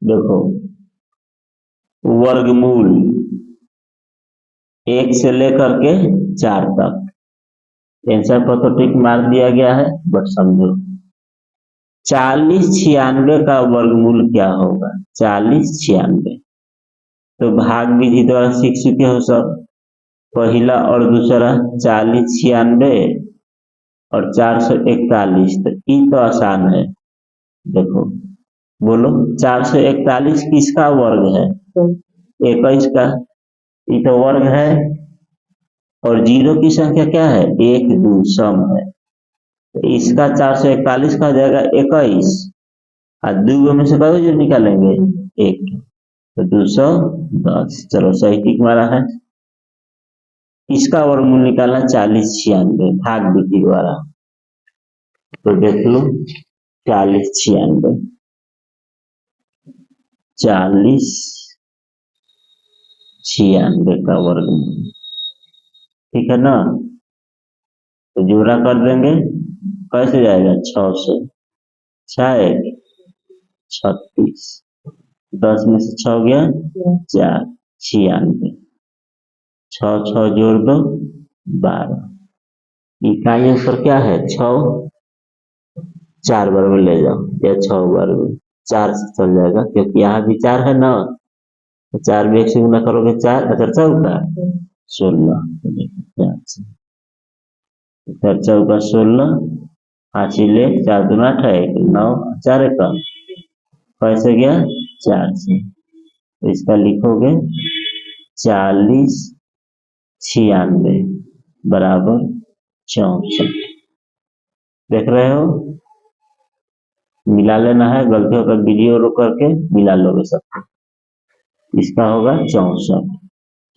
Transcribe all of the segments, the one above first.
देखो, वर्गमूल 1 से लेकर के 4 तक। आंसर पर तो टिक मार दिया गया है, बट समझो 4096 का वर्गमूल क्या होगा। 4096 तो भाग विधि द्वारा सीख चुके हो सब। पहला और दूसरा 4096 और 441, तो ये तो आसान है। देखो, बोलो 441 किसका वर्ग है? 21 का। ये तो वर्ग है। और जीरो की संख्या क्या है? 1 2 सम है। तो इसका 441 का हो जाएगा 21, और दो में से कई जो निकालेंगे? 1, तो 210। चलो सही टिक मारा है। इसका वर्गमूल निकालना 4096 भाग विधि द्वारा। तो देख लो 4096, 4096 का वर्गमूल, ठीक है ना। तो जोड़ा कर देंगे, कैसे जाएगा? 6 से 6 36, 10 में से 6 गया 4, 96, 6 6 जोड़ दो 12। इकाई आंसर क्या है? 6। 4 बार में ले जाओ या 6 बार में, 4 से चल जाएगा क्योंकि यहाँ भी 4 है ना। तो 4 भी 1 से गुना करोगे 4, अगर चौका 16, 4 चौका 16, 5 ले 4 दूना 8, 9 4 कम, कैसे गया? 4 से। तो इसका लिखोगे 4096 बराबर 64। देख रहे हो? मिला लेना है, गलती होकर वीडियो रोक करके मिला लोगे सब। इसका होगा 64,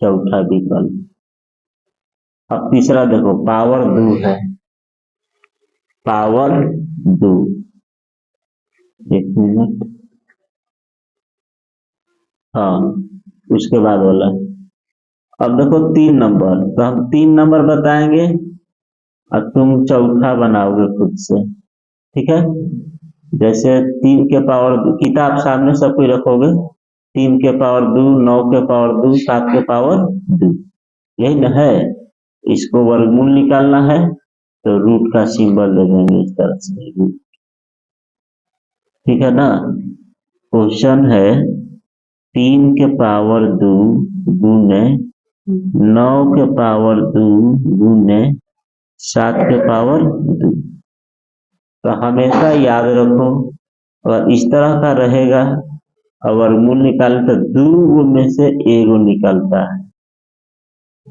चौथा विकल्प। अब तीसरा देखो, पावर 2 है। पावर 2, 1 मिनट, हाँ उसके बाद वाला। अब देखो 3 नंबर, तो हम 3 नंबर बताएंगे और तुम चौथा बनाओगे खुद से, ठीक है। जैसे 3 के पावर, किताब सामने सब कोई रखोगे। 3 के पावर 2, 9 के पावर 2, 7 के पावर 2, यही ना है। इसको वर्गमूल निकालना है तो रूट का सिंबल दे देंगे इस तरह से, ठीक है ना। क्वेश्चन है 3 के पावर 2 गुने 9 के पावर 2 गुने 7 के पावर 2। तो हमेशा याद रखो, अगर इस तरह का रहेगा और वर्गमूल निकाले तो 2 में से 1 निकलता है।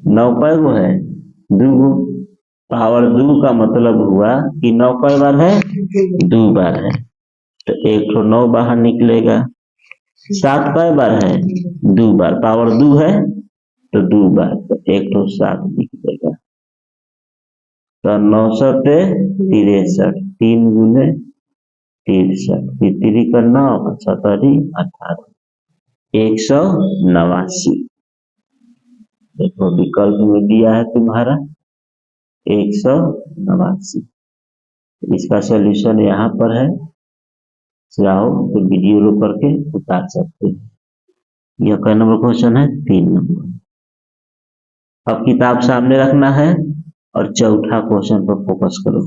9 कै गो है? 2 गो। पावर 2 का मतलब हुआ कि 9 कै बार है? 2 बार है, तो 1 तो 9 बाहर निकलेगा। 7 कै बार है? 2 बार। पावर 2 है तो 2 बार, तो 1 तो 7 निकलेगा। तो 9 सते 63, 3 गुने 63, 3 का 9, 7 18, 189। देखो विकल्प में दिया है तुम्हारा 189। इसका सॉल्यूशन यहाँ पर है, चाहो तो वीडियो रोक करके उतार सकते हैं। यह कै नंबर क्वेश्चन है? 3 नंबर। अब किताब सामने रखना है और चौथा क्वेश्चन पर फोकस करो।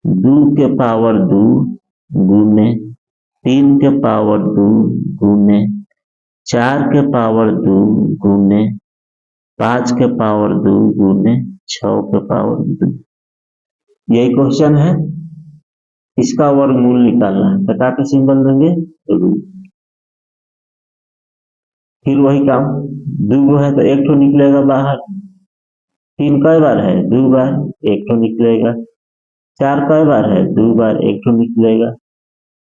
2 के पावर 2 गुने 3 के पावर 2 गुने 4 के पावर 2 गुने 5 के पावर 2 गुने 6 के पावर 2, यही क्वेश्चन है। इसका वर्गमूल निकालना है, बता के सिंबल देंगे रूट। फिर वही काम, 2 है तो 1 तो निकलेगा बाहर। 3 कई बार है? 2 बार, 1 तो निकलेगा। 4 कई बार है? 2 बार, 1 तो निकलेगा।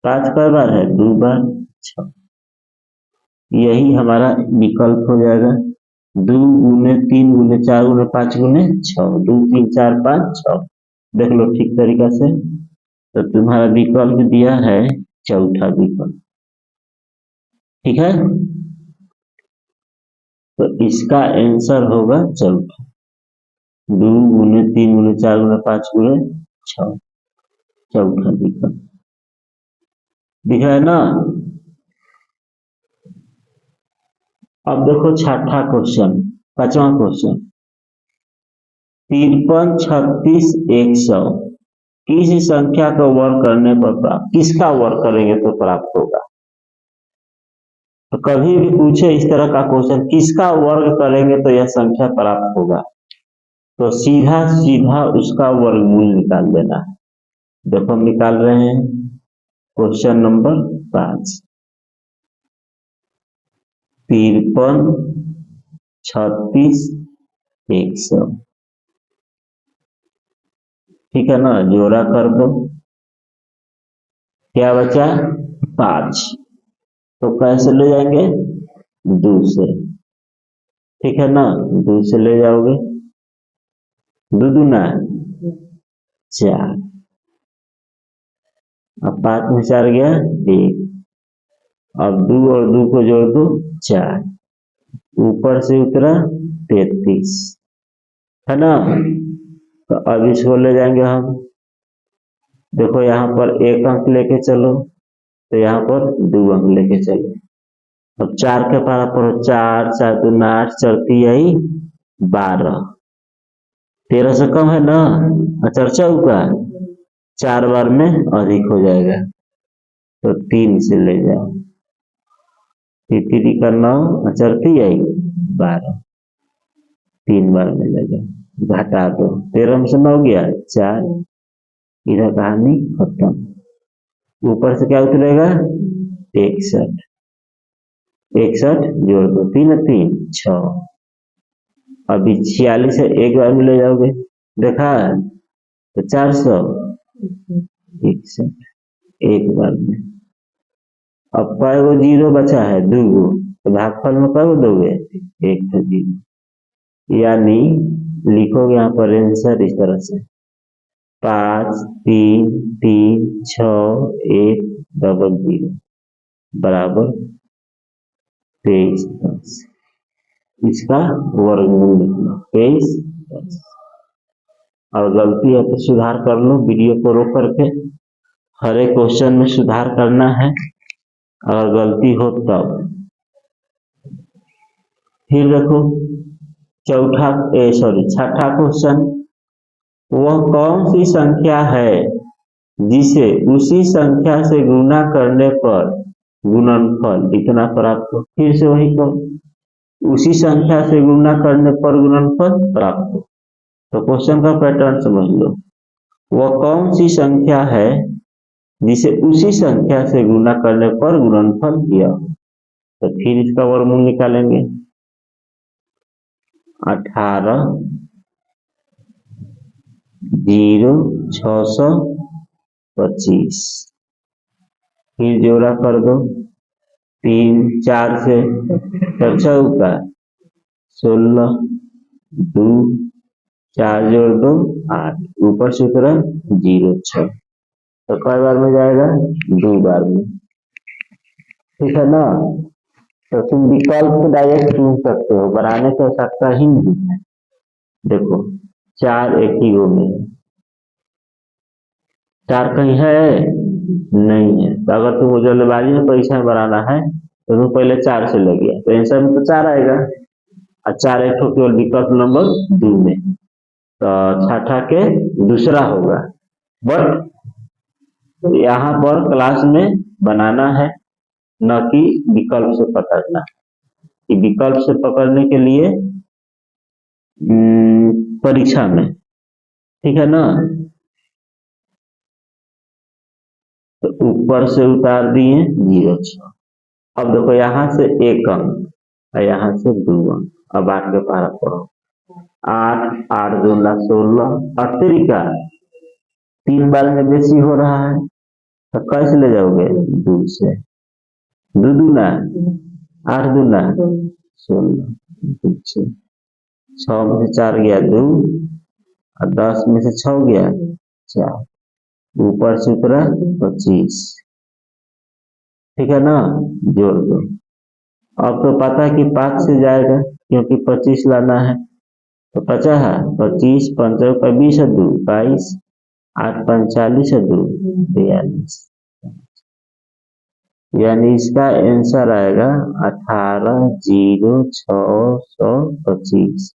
5 कई बार है? 2 बार, 6। यही हमारा विकल्प हो जाएगा। 2 गुने 3 गुने 4 गुने 5 गुने 6, 2 3 4 5 6। देख लो ठीक तरीका से। तो तुम्हारा विकल्प दिया है चौथा विकल्प, ठीक है। तो इसका आंसर होगा चौथा। 2 गुने 3 गुने 4 गुने 5 गुने 6, चौथा विकल्प। दिख रहा है ना। अब देखो छठा क्वेश्चन, 5वां क्वेश्चन, 53, 36, 100 किस संख्या का वर्ग करने पर प्राप्त, किसका वर्ग करेंगे तो प्राप्त होगा। तो कभी भी पूछे इस तरह का क्वेश्चन, किसका वर्ग करेंगे तो यह संख्या प्राप्त होगा, तो सीधा सीधा उसका वर्गमूल निकाल देना है। देखो हम निकाल रहे हैं क्वेश्चन नंबर 5, 53, 36, 100, ठीक है ना, जोड़ा कर दो, क्या बचा 5, तो कैसे ले जाएंगे 2 से, ठीक है ना, 2 से ले जाओगे, 2 दूना 4, अब 5 में 4 गया 1, अब 2 और 2 को जोड़ दो 4, ऊपर से उतरा 33, है ना। तो अब इसको ले जाएंगे हम, देखो यहाँ पर 1 अंक लेके चलो, तो यहाँ पर 2 अंक लेके चलो, अब 4 के पारा पर 4, 4 दूना 8, चलती आई 12, 13 से कम है ना, चर्चा का 4 बार में अधिक हो जाएगा, तो 3 से ले जाओ, 3 का 9, चलती आई 12, 3 बार में ले जाओ, घटा दो, 13 में से 9 गया 4, इधर कहानी खत्म। ऊपर से क्या उतरेगा 61, 61 जोड़ दो, 3 3 6, अभी 46 है, 1 बार में ले जाओगे, देखा तो 461 1 बार में। अब कै गो जीरो बचा है 2 गो, तो भागफल में कै गो दोगे 1 तो 0, यानी लिखोगे यहाँ पर आंसर इस तरह से 5 3 3 6 1 डबल 0 बराबर 23 10, इसका वर्गमूल लिखना 23 10। और गलती है तो सुधार कर लो, वीडियो को रोक करके हर एक क्वेश्चन में सुधार करना है, अगर गलती हो तब। फिर देखो छठा क्वेश्चन, वह कौन सी संख्या है जिसे उसी संख्या से गुणा करने पर गुणनफल इतना प्राप्त हो, फिर से वही कहो, उसी संख्या से गुणा करने पर गुणनफल प्राप्त हो। तो क्वेश्चन का पैटर्न समझ लो, वह कौन सी संख्या है जिसे उसी संख्या से गुणा करने पर गुणनफल दिया हो, तो फिर इसका वर्गमूल निकालेंगे 18 0 625, फिर जोड़ा कर दो 3 4 से 4 16, 2 4 जोड़ दो 8, ऊपर से उतरा 0 6, तो कई बार में जाएगा 2 बार में, ठीक है ना। तो तुम विकल्प डायरेक्ट चुन सकते हो, बनाने की आवश्यकता ही नहीं है। देखो 4 एक ही गो में, 4 कहीं है नहीं है, तो अगर तुम जल्दबाजी में परीक्षा में बनाना है तो तुम पहले 4 से ले गया, तो आंसर में तो 4 आएगा, और 4 एक केवल विकल्प नंबर 2 में, तो छठा के दूसरा होगा। बट यहाँ पर क्लास में बनाना है, न कि विकल्प से पकड़ना, कि विकल्प से पकड़ने के लिए परीक्षा में, ठीक है ना। तो ऊपर से उतार दिए 0 6, अब देखो यहाँ से 1 अंक और यहाँ से 2 अंक, अब 8 के पारा पढ़ो, 8 8 2 16, और तरीका 3 बार में बेसी हो रहा है, तो कैसे ले जाओगे 2 से, 2 दूना 8 दूना 16, 6 में से 4 गया 2, और 10 में से 6 गया 4, ऊपर से उतरा 25, ठीक है ना, जोड़ दो। अब तो पता है कि 5 से जाएगा क्योंकि 25 लाना है, तो 50 है 25 5 20 है 2 22, 8 5 40 है 2 42, यानी इसका आंसर आएगा 18,0625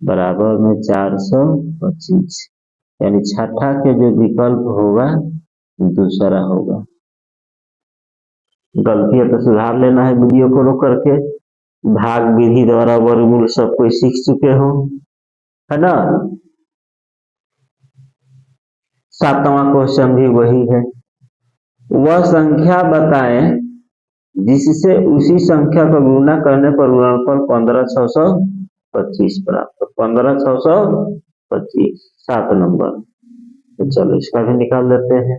बराबर में 425। यानी छठा के जो विकल्प होगा दूसरा होगा। गलती है तो सुधार लेना है वीडियो को रोक करके। भाग विधि द्वारा वर्गमूल सब कोई सीख चुके हो, है ना। सातवां क्वेश्चन भी वही है। वह संख्या बताएं जिससे उसी संख्या को गुणा करने पर गुणनफल 15,625 प्राप्त। 15,625 7 नंबर। तो चलो इसका भी निकाल लेते हैं।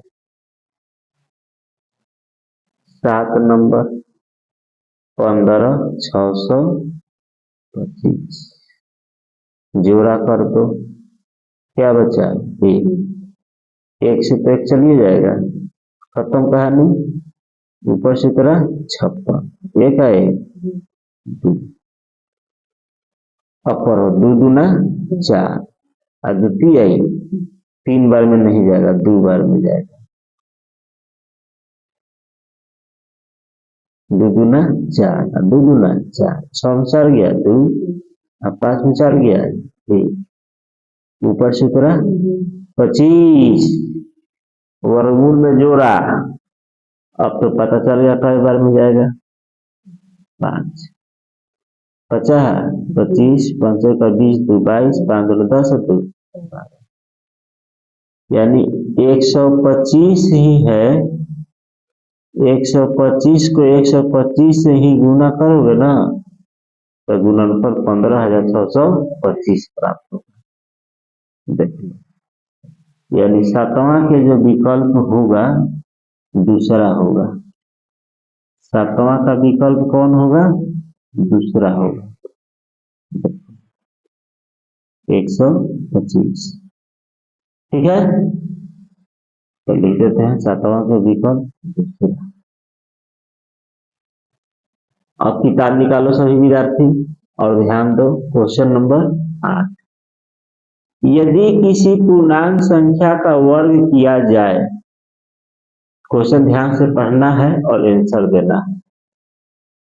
7 नंबर 15,625 जोड़ा कर दो, क्या बचा? एक से तो एक चलिए जाएगा, खत्म कहानी। ऊपर से तरह 56, एक है दो, अपर दो दूना 4 और द्वितीय आई 3 बार में नहीं जाएगा, 2 बार में जाएगा। 2 दूना 4 और 2 दूना 4, 6 में 4 गया 2 और 5 में 4 गया 1, ऊपर से तरह 25 वर्गमूल में जोड़ा। अब तो पता चल गया कई बार में जाएगा। 5 50 25 5 का 20 2 22 5 2 10 2 यानी 125 ही है। 125 को 125 से ही गुना करोगे ना तो गुणनफल 15,625 प्राप्त होगा। देखिए, यानी सातवां के जो विकल्प होगा दूसरा होगा। सातवां का विकल्प कौन होगा? दूसरा होगा। 125, ठीक है। तो लिख देते हैं सातवां का विकल्प दूसरा। अब किताब निकालो सभी विद्यार्थी और ध्यान दो। Question number 8। यदि किसी पूर्णांक संख्या का वर्ग किया जाए, क्वेश्चन ध्यान से पढ़ना है और आंसर देना है,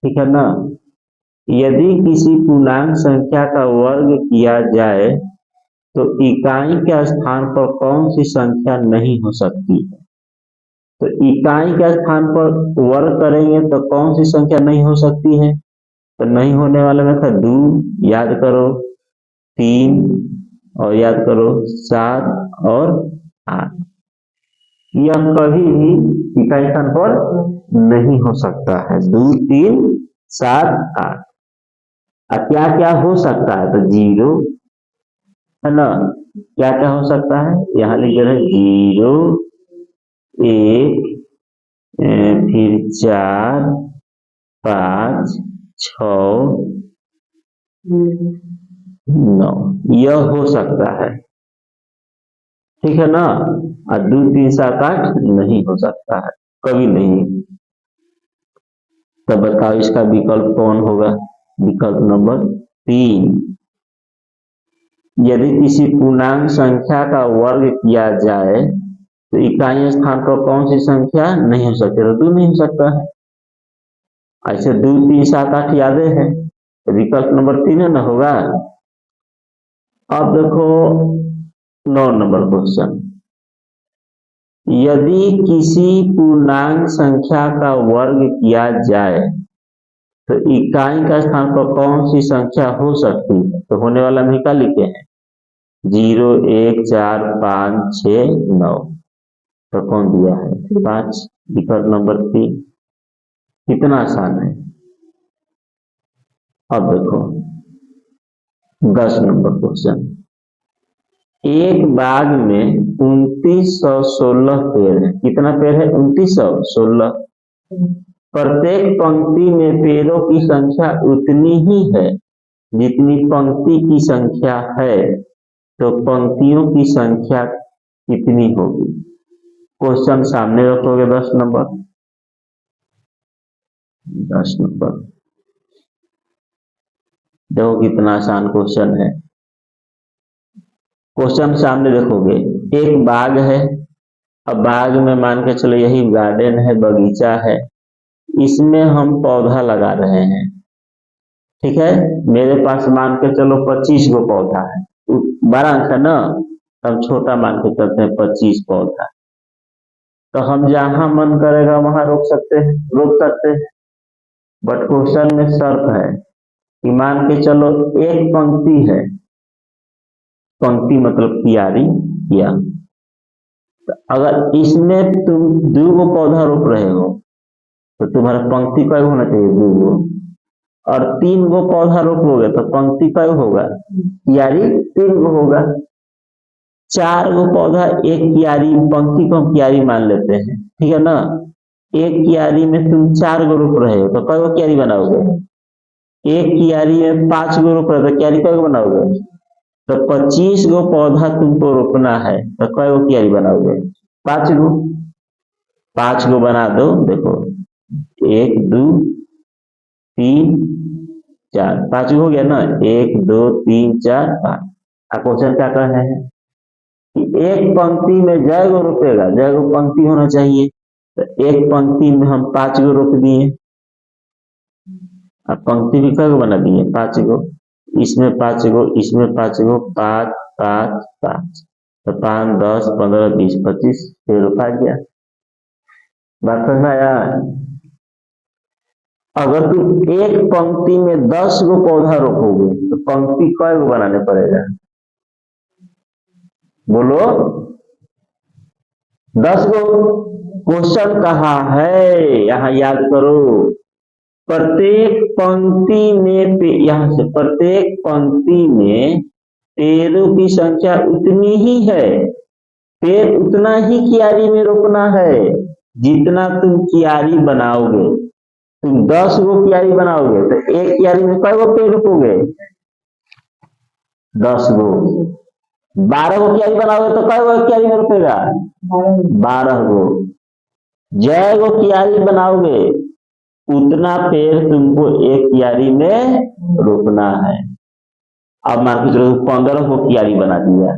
ठीक है ना। यदि किसी पूर्णांक संख्या का वर्ग किया जाए तो इकाई के स्थान पर कौन सी संख्या नहीं हो सकती है? तो इकाई के स्थान पर वर्ग करेंगे तो कौन सी संख्या नहीं हो सकती है? तो नहीं होने वाले में था 2, याद करो 3 और याद करो 7 और 8। यह कभी भी इकाई स्थान पर नहीं हो सकता है। 2 3 7 8। अब क्या क्या हो सकता है? तो 0 है ना। क्या क्या हो सकता है? यहाँ लिखे है 0 1 फिर 4 5 6 9, यह हो सकता है, ठीक है ना। और 2 3 7 8 नहीं हो सकता है, कभी नहीं। तो बताओ इसका विकल्प कौन होगा? विकल्प नंबर 3। यदि किसी पूर्णांक संख्या का वर्ग किया जाए तो इकाई स्थान पर कौन सी संख्या नहीं हो सकती? तो 2 नहीं हो सकता है। ऐसे 2 3 7 8 यादें हैं, तो विकल्प नंबर 3 है ना होगा। अब देखो 9 नंबर क्वेश्चन। यदि किसी पूर्णांक संख्या का वर्ग किया जाए तो इकाई का स्थान पर कौन सी संख्या हो सकती है? तो होने वाला में क्या लिखे हैं? 0 1 4 5 6 9। तो कौन दिया है? 5, विकल्प नंबर 3। कितना आसान है। अब देखो 10 नंबर क्वेश्चन। एक बाग में 2916 पेड़ है। कितना पेड़ है? 2916। प्रत्येक पंक्ति में पेड़ों की संख्या उतनी ही है जितनी पंक्ति की संख्या है, तो पंक्तियों की संख्या कितनी होगी? क्वेश्चन सामने रखोगे 10 नंबर। 10 नंबर देखो कितना आसान क्वेश्चन है। क्वेश्चन सामने देखोगे, एक बाग है। अब बाग में मान के चलो यही गार्डन है, बगीचा है। इसमें हम पौधा लगा रहे हैं, ठीक है। मेरे पास मान के चलो 25 गो पौधा है, बड़ा अंक है ना, हम छोटा मान के चलते हैं 25 पौधा। तो हम जहां मन करेगा वहां रोक सकते हैं। बट क्वेश्चन में शर्त है कि मान के चलो एक पंक्ति है, पंक्ति मतलब क्यारी किया, तो अगर इसमें तुम 2 गो पौधा रोप रहे हो तो तुम्हारा पंक्ति कय होना चाहिए, 2 गो। और 3 गो पौधा रोपोगे तो पंक्ति कय होगा, क्यारी 3 गो होगा। 4 गो पौधा एक क्यारी, पंक्ति को हम क्यारी मान लेते हैं, ठीक है ना। एक क्यारी में तुम 4 गो रोप रहे हो तो कय गो क्यारी बनाओगे, एक क्यारी में 5 गो रोप रहे हो तो क्यारी कय गो बनाओगे। तो 25 गो पौधा तुमको रोपना है तो कय गो क्यारी बनाओगे, 5 गो। 5 गो बना दो, देखो 1 2 3 4, 5 हो गया ना, 1 2 3 4 5। क्वेश्चन क्या कह रहे हैं कि एक पंक्ति में जय गो रोपेगा, जय गो पंक्ति होना चाहिए, तो एक पंक्ति में हम 5 गो रोप दिए। अब पंक्ति भी कय गो बना दिए, 5 गो। इसमें 5 गो, इसमें 5 गो, 5 5 5, तो 5 10 15 20 25, फिर रोपा गया। बात समझ में आया। अगर तुम एक पंक्ति में 10 गो पौधा रोपोगे तो पंक्ति कय गो बनाने पड़ेगा, बोलो 10 गो। क्वेश्चन कहा है, यहां याद करो, प्रत्येक पंक्ति में, यहां से प्रत्येक पंक्ति में पेड़ों की संख्या उतनी ही है, पेड़ उतना ही क्यारी में रोपना है जितना तुम क्यारी बनाओगे। तुम 10 गो क्यारी बनाओगे तो एक क्यारी में कई गो पेड़ रोपोगे, 10 गो। 12 गो क्यारी बनाओगे तो कई गो क्यारी में रोपेगा, 12 गो। जय गो क्यारी बनाओगे उतना पेड़ तुमको एक क्यारी में रोपना है। अब मान के चलो 15 गो क्यारी बना दिया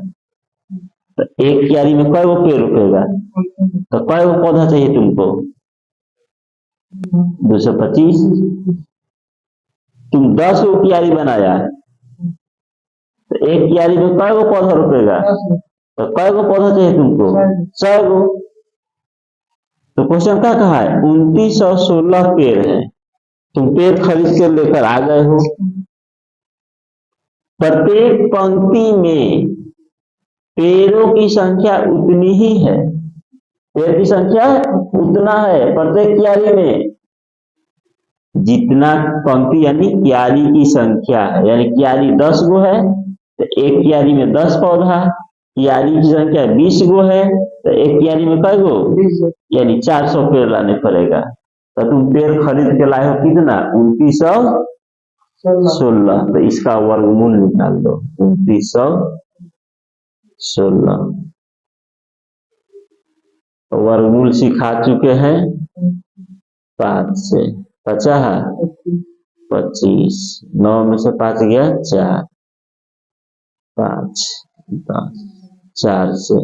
तो एक क्यारी में कई गो पेड़ रोपेगा, तो कई गो पौधा चाहिए तुमको, 225। तुम 10 गो क्यारी बनाया तो एक क्यारी में कई गो पौधा रोपेगा, तो कई गो पौधा चाहिए तुमको, 100 गो। तो क्वेश्चन क्या कहा है, 2916 पेड़ है, तुम पेड़ खरीद के लेकर आ गए हो। प्रत्येक पंक्ति में पेड़ों की संख्या उतनी ही है, पेड़ की संख्या उतना है प्रत्येक क्यारी में जितना पंक्ति यानी क्यारी की संख्या है। यानी क्यारी 10 गो है तो एक क्यारी में 10 पौधा, क्यारी की संख्या 20 गो है तो एक क्यारी में कई गो, यानी 400 पेड़ लाने पड़ेगा। तो तुम पेड़ खरीद के लाए हो कितना, 2916, तो इसका वर्गमूल निकाल दो, 2916 वर्गमूल सिखा चुके हैं 5 से, बचा है 25, 9 में से 5 गया 4, 5 10, 4 से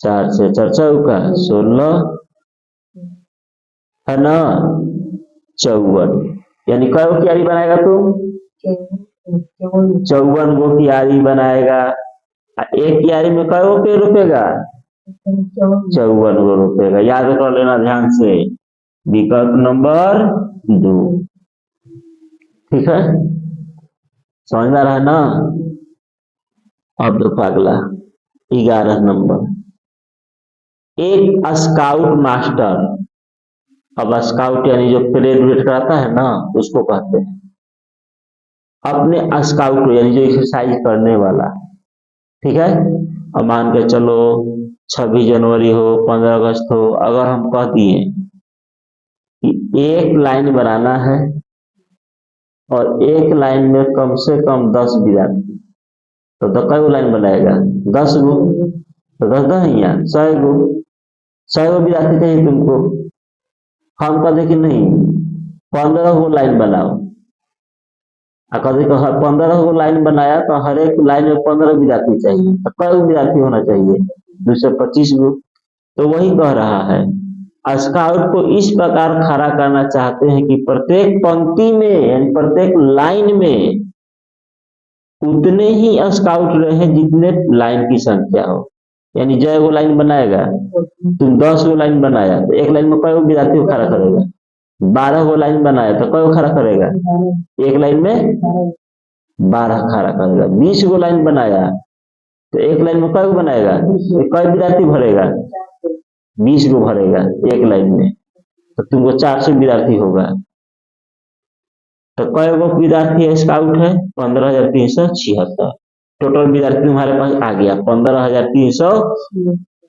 4 चौका 16 है ना, 54। यानी कई गो क्यारी बनाएगा तुम, 54 गो क्यारी बनाएगा। एक क्यारी में कई गो पेड़ रोपेगा, 54 गो रोपेगा। याद कर लेना ध्यान से, विकल्प नंबर 2, ठीक है, समझ में आ रहा है ना। अब देखो अगला 11 नंबर, एक स्काउट मास्टर। अब स्काउट यानी जो परेड वेट कराता है ना उसको कहते हैं। अपने स्काउट यानी जो एक्सरसाइज करने वाला, ठीक है। अब मान के चलो 26 जनवरी हो, 15 अगस्त हो, अगर हम कह दिए कि एक लाइन बनाना है और एक लाइन में कम से कम 10 विद्यार्थी, तो कई गो लाइन बनाएगा, 10 गो। तो 10 10 यहाँ 100 गो, 100 गो विद्यार्थी चाहिए तुमको। हम कहते कि नहीं 15 गो लाइन बनाओ, कहते कि 15 गो लाइन बनाया तो हर एक लाइन में 15 विद्यार्थी चाहिए, तो कई विद्यार्थी होना चाहिए, 225 गो। तो वही कह रहा है स्काउट को इस प्रकार खड़ा करना चाहते हैं कि प्रत्येक पंक्ति में यानी प्रत्येक लाइन में उतने ही स्काउट रहे जितने लाइन की संख्या हो। यानी जय वो लाइन बनाएगा, तुम 10 गो लाइन बनाया तो एक लाइन में कई विद्यार्थी को खड़ा करेगा, 12 गो लाइन बनाया तो कई खड़ा करेगा, एक लाइन में 12 खड़ा करेगा। 20 गो लाइन बनाया तो एक लाइन में कई बनाएगा, कई विद्यार्थी भरेगा, 20 गो भरेगा एक लाइन में, तो तुमको 400 विद्यार्थी होगा। तो कई गो विद्यार्थी स्काउट है? 15,376। टोटल विद्यार्थी तुम्हारे पास आ गया 15,300।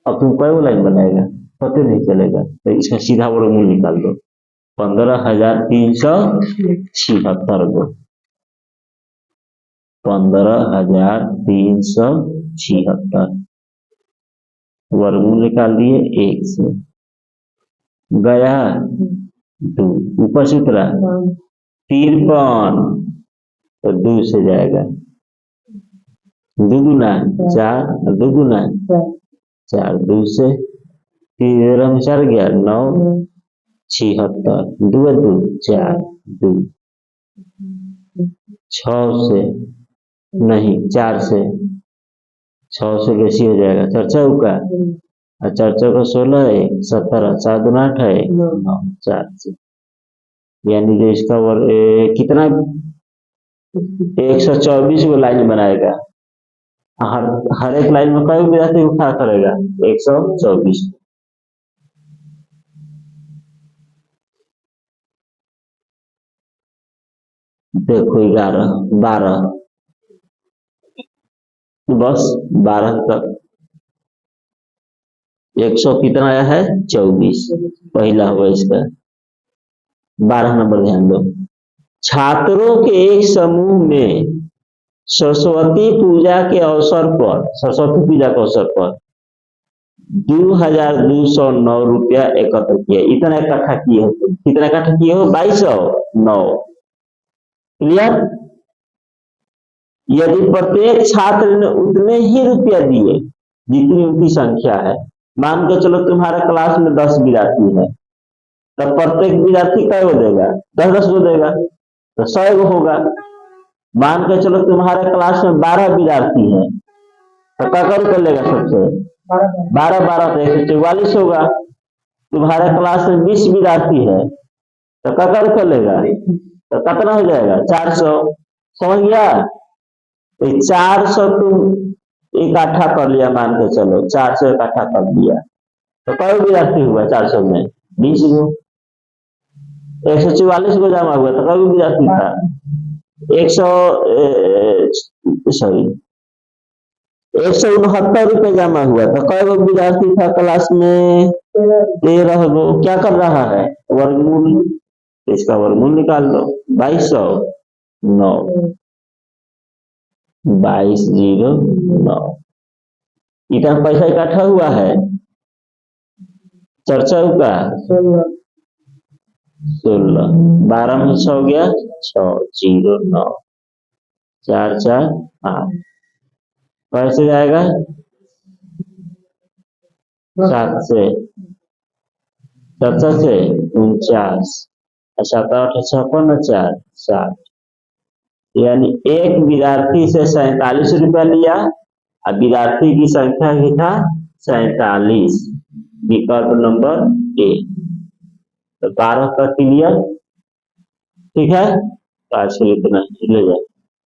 अब तुम कई गो लाइन बनाएगा पता नहीं चलेगा, तो इसका सीधा वर्गमूल निकाल दो। 15,376 गो, 15,376 वर्गमूल निकाल दिए 1 से, गया 2, ऊपर से उतरा 53, तो 2 से जाएगा, 2 गुना 4, 2 गुना 4, 2 से 13 में 4 गया 9, 76, 2 2 4, 2 6 से नहीं 4 से, 6 से कैसी हो जाएगा, चर्चा का चर्चा का 16 है 17, 4 2 8 है 9, 4 से, यानी जो इसका कितना 124 गो लाइन बनाएगा। हर एक लाइन में कई विद्यार्थी को खड़ा करेगा, 124। देखो 11 12, बस 12 तक 100 कितना आया है 24, पहला होगा इसका। 12 नंबर ध्यान दो। छात्रों के एक समूह में सरस्वती पूजा के अवसर पर 2,209 रुपया एकत्र किया। इतना इकट्ठा किए हो, कितना इकट्ठा किए हो 2209। क्लियर? यदि प्रत्येक छात्र ने उतने ही रुपया दिए जितनी उनकी संख्या है, मान के चलो तुम्हारा क्लास में 10 विद्यार्थी है, तो प्रत्येक विद्यार्थी कै गो देगा, 10 गो देगा, तो 100 गो होगा। मान के चलो तुम्हारे क्लास में 12 विद्यार्थी है, तो क्या कर लेगा सबसे 12 12 तो 144 होगा। तुम्हारे क्लास में 20 विद्यार्थी है, तो क्या कर लेगा, तो कितना हो जाएगा 400। समझ गया? 400 तुम इकट्ठा कर लिया, मान के चलो 400 इकट्ठा कर लिया, तो कई विद्यार्थी हुआ 400 में 20 गो। 144 को जमा हुआ तो कई विद्यार्थी था 169 रुपये जमा हुआ तो कई गो विद्यार्थी था क्लास में 13 गो। क्या कर रहा है वर्गमूल, इसका वर्गमूल निकाल दो। 2209 2209 इतना पैसा इकट्ठा हुआ है। चर्चा का 16, 12 में 6 गया 609, 4 4 8, कैसे जाएगा 7 से 7 से 49, 7 8 56 4 60, यानी एक विद्यार्थी से 47 रुपया लिया और विद्यार्थी की संख्या ही था 47। विकल्प नंबर ए। तो 12 का क्लियर, ठीक है। आज के लिए इतना ले जाए।